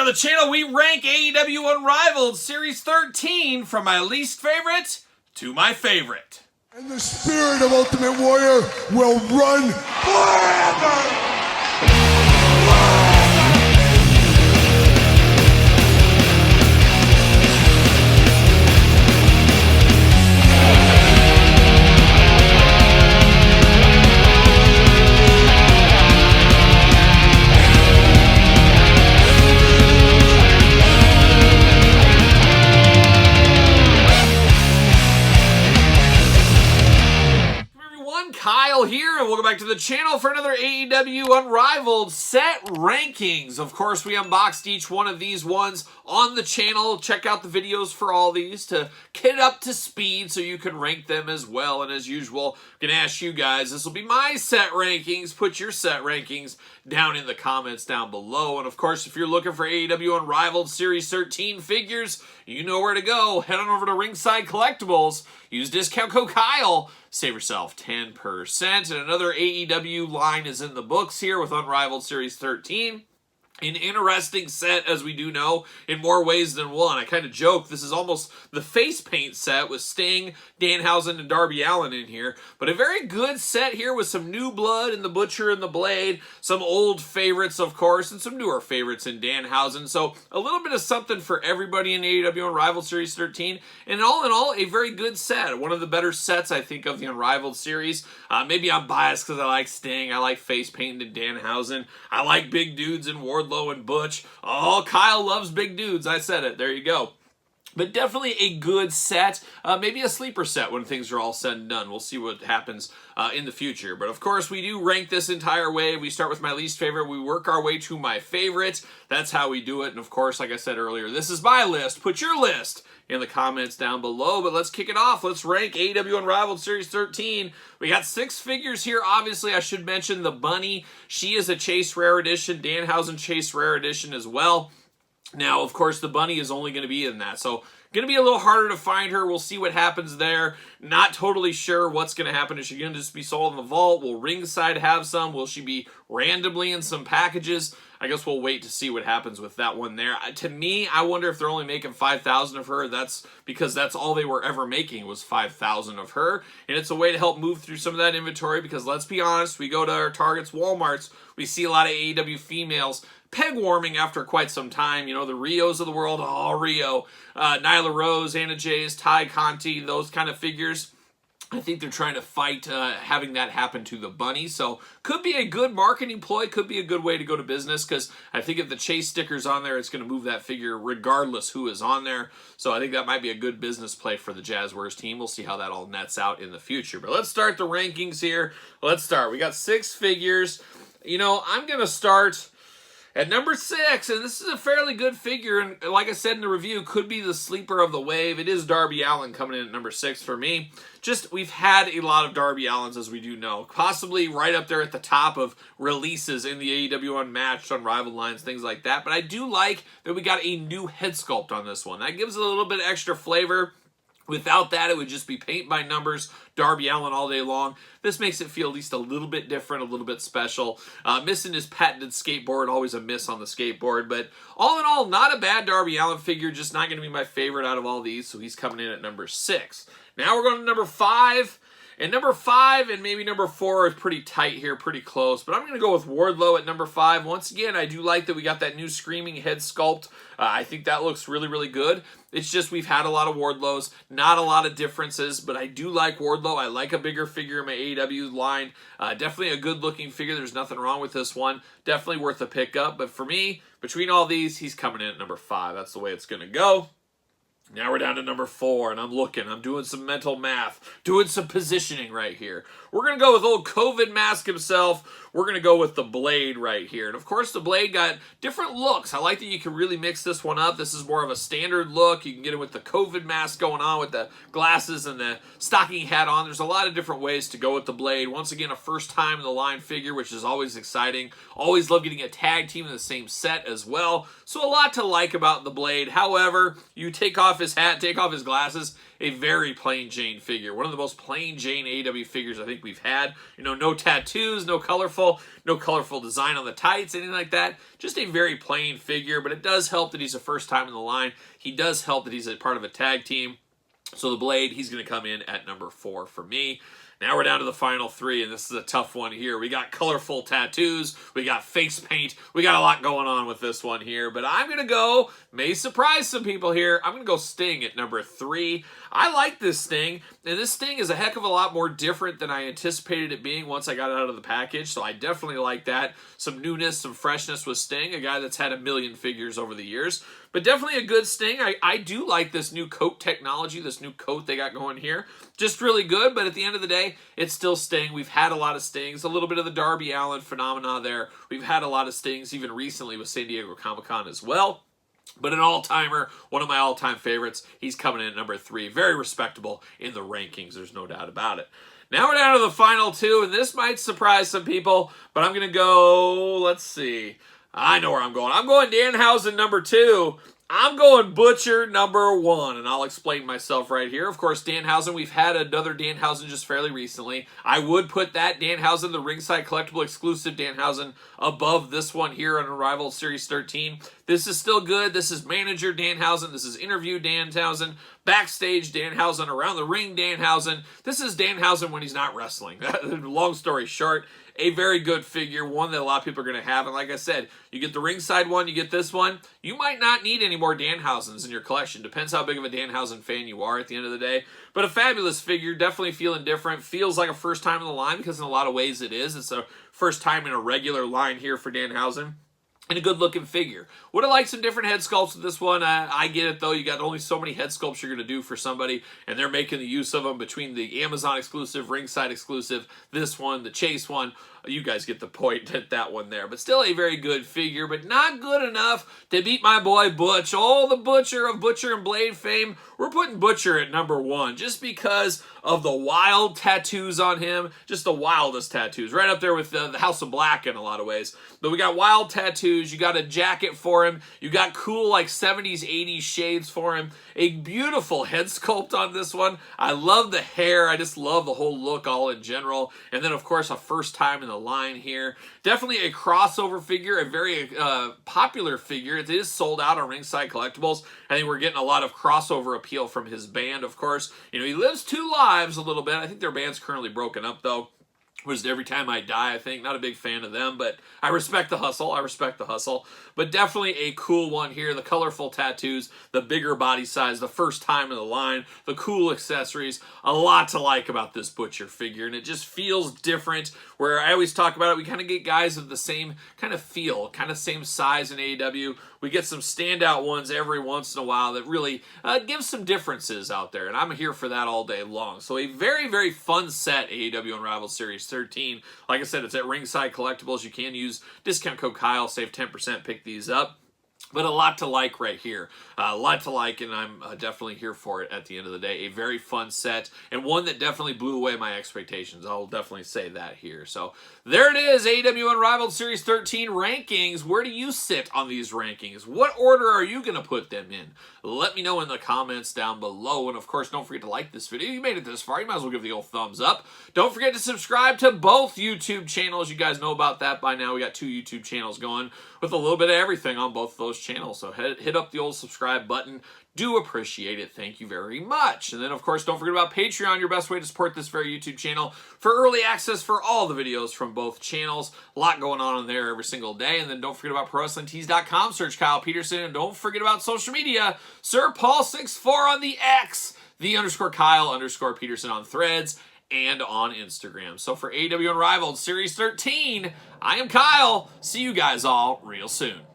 the channel, we rank AEW Unrivaled Series 13 from my least favorite to my favorite. And the spirit of Ultimate Warrior will run forever! Kyle here, and welcome back to the channel for another AEW Unrivaled set rankings. Of course, we unboxed each one of these ones on the channel. Check out the videos for all these to get up to speed so you can rank them as well. And as usual, I'm going to ask you guys, this will be my set rankings. Put your set rankings down in the comments down below. And of course, if you're looking for AEW Unrivaled Series 13 figures, you know where to go. Head on over to Ringside Collectibles. Use discount code Kyle. Save yourself 10%. And another AEW line is in the books here with Unrivaled Series 13. An interesting set, as we do know, in more ways than one. I kind of joke, this is almost the face paint set with Sting, Danhausen, and Darby Allin in here. But a very good set here with some new blood in the Butcher and the Blade, some old favorites, of course, and some newer favorites in Danhausen. So a little bit of something for everybody in AEW Unrivaled Series 13. And all in all, a very good set. One of the better sets, I think, of the Unrivaled series. Maybe I'm biased because I like Sting, I like face paint and Danhausen, I like big dudes in Wardlow and Butch. Oh, Kyle loves big dudes. I said it. There you go. But definitely a good set. Maybe a sleeper set when things are all said and done. We'll see what happens in the future. But of course, we do rank this entire way. We start with my least favorite. We work our way to my favorite. That's how we do it. And of course, like I said earlier, this is my list. Put your list in the comments down below. But let's kick it off. Let's rank AEW Unrivaled Series 13. We got 6 figures here. Obviously, I should mention the Bunny. She is a Chase Rare Edition. Danhausen Chase Rare Edition as well. Now, of course, the Bunny is only going to be in that. So, going to be a little harder to find her. We'll see what happens there. Not totally sure what's going to happen. Is she going to just be sold in the vault? Will Ringside have some? Will she be randomly in some packages? I guess we'll wait to see what happens with that one there. To me, I wonder if they're only making 5,000 of her. That's because that's all they were ever making was 5,000 of her. And it's a way to help move through some of that inventory because let's be honest, we go to our Targets, Walmarts, we see a lot of AEW females peg warming after quite some time. You know, the Rios of the world, oh, Rio, Nyla Rose, Anna Jays, Ty Conti, those kind of figures. I think they're trying to fight having that happen to the Bunny. So could be a good marketing ploy, could be a good way to go to business because I think if the Chase sticker's on there, it's going to move that figure regardless who is on there. So I think that might be a good business play for the Jazzwares team. We'll see how that all nets out in the future. But let's start the rankings here. Let's start. We got 6 figures. You know, I'm going to start at number 6, and this is a fairly good figure, and like I said in the review, could be the sleeper of the wave. It is Darby Allin coming in at number 6 for me. Just, we've had a lot of Darby Allins, as we do know. Possibly right up there at the top of releases in the AEW Unmatched, Unrivaled lines, things like that. But I do like that we got a new head sculpt on this one. That gives it a little bit extra flavor. Without that, it would just be paint by numbers, Darby Allin all day long. This makes it feel at least a little bit different, a little bit special. Missing his patented skateboard, always a miss on the skateboard. But all in all, not a bad Darby Allin figure, just not going to be my favorite out of all these. So he's coming in at number 6. Now we're going to number 5. And number 5 and maybe number 4 is pretty tight here, pretty close. But I'm going to go with Wardlow at number 5. Once again, I do like that we got that new Screaming head sculpt. I think that looks really, really good. It's just we've had a lot of Wardlows, not a lot of differences, but I do like Wardlow. I like a bigger figure in my AEW line. Definitely a good-looking figure. There's nothing wrong with this one. Definitely worth a pickup. But for me, between all these, he's coming in at number 5. That's the way it's going to go. Now we're down to number 4, and I'm doing some mental math, doing some positioning right here. We're going to go with old COVID mask himself. We're going to go with the Blade right here. And of course, the Blade got different looks. I like that you can really mix this one up. This is more of a standard look. You can get it with the COVID mask going on, with the glasses and the stocking hat on. There's a lot of different ways to go with the Blade. Once again, a first time in the line figure, which is always exciting. Always love getting a tag team in the same set as well. So a lot to like about the Blade. However, you take off off his hat, take off his glasses, a very plain Jane figure. One of the most plain Jane AEW figures I think we've had. You know, no tattoos, no colorful design on the tights, anything like that. Just a very plain figure, but it does help that he's the first time in the line. He does help that he's a part of a tag team. So the Blade, he's going to come in at number 4 for me. Now we're down to the final 3, and this is a tough one here. We got colorful tattoos. We got face paint. We got a lot going on with this one here, but I'm going to go, may surprise some people here, I'm going to go Sting at number 3. I like this Sting, and this Sting is a heck of a lot more different than I anticipated it being once I got it out of the package, so I definitely like that. Some newness, some freshness with Sting, a guy that's had a million figures over the years, but definitely a good Sting. I do like this new coat technology, this new coat they got going here. Just really good, but at the end of the day, it's still Sting. We've had a lot of Stings, a little bit of the Darby Allin phenomena there. We've had a lot of Stings even recently with San Diego Comic-Con as well. But an all-timer, one of my all-time favorites, he's coming in at number 3. Very respectable in the rankings, there's no doubt about it. Now we're down to the final 2, and this might surprise some people, but I'm going to go, let's see. I know where I'm going. I'm going Danhausen number 2. I'm going Butcher number 1, and I'll explain myself right here. Of course, Danhausen, we've had another Danhausen just fairly recently. I would put that Danhausen, the ringside collectible exclusive Danhausen, above this one here on Unrivaled Series 13. This is still good. This is manager Danhausen. This is interview Danhausen. Backstage Danhausen. Around the ring Danhausen. This is Danhausen when he's not wrestling. Long story short, a very good figure, one that a lot of people are going to have. And like I said, you get the ringside one, you get this one. You might not need any more Danhausens in your collection. Depends how big of a Danhausen fan you are at the end of the day. But a fabulous figure, definitely feeling different. Feels like a first time in the line because in a lot of ways it is. It's a first time in a regular line here for Danhausen. And a good-looking figure. Would have liked some different head sculpts with this one. I get it, though. You got only so many head sculpts you're going to do for somebody, and they're making the use of them between the Amazon exclusive, ringside exclusive, this one, the Chase one. You guys get the point at that one there. But still a very good figure, but not good enough to beat my boy Butch. Oh, the Butcher of Butcher and Blade fame. We're putting Butcher at number 1 just because of the wild tattoos on him. Just the wildest tattoos. Right up there with the House of Black in a lot of ways. But we got wild tattoos. You got a jacket for him. You got cool like 70s, 80s shades for him. A beautiful head sculpt on this one. I love the hair. I just love the whole look all in general. And then, of course, a first time in the line here. Definitely a crossover figure, a very popular figure. It is sold out on Ringside Collectibles. I think we're getting a lot of crossover appeal from his band, of course. You know, he lives 2 lives a little bit. I think their band's currently broken up, though. Was Every Time I Die, I think. Not a big fan of them, but I respect the hustle. I respect the hustle. But definitely a cool one here. The colorful tattoos, the bigger body size, the first time in the line, the cool accessories. A lot to like about this Butcher figure, and it just feels different. Where I always talk about it, we kind of get guys of the same kind of feel, kind of same size in AEW. We get some standout ones every once in a while that really give some differences out there, and I'm here for that all day long. So a very, very fun set, AEW Unrivaled Series 13. Like I said, it's at Ringside Collectibles. You can use discount code Kyle, save 10%, pick these up. But a lot to like right here. A lot to like, and I'm definitely here for it at the end of the day. A very fun set, and one that definitely blew away my expectations. I'll definitely say that here. So there it is, AEW Unrivaled Series 13 rankings. Where do you sit on these rankings? What order are you going to put them in? Let me know in the comments down below. And of course, don't forget to like this video. You made it this far. You might as well give the old thumbs up. Don't forget to subscribe to both YouTube channels. You guys know about that by now. We got 2 YouTube channels going with a little bit of everything on both of those channels. So hit up the old subscribe button. Do appreciate it. Thank you very much. And then, of course, don't forget about Patreon, your best way to support this very YouTube channel for early access for all the videos from both channels. A lot going on in there every single day. And then don't forget about ProWrestlingTees.com. Search Kyle Peterson. And don't forget about social media. Sir Paul64 on the X. _Kyle_Peterson on Threads and on Instagram. So for AEW Unrivaled Series 13, I am Kyle. See you guys all real soon.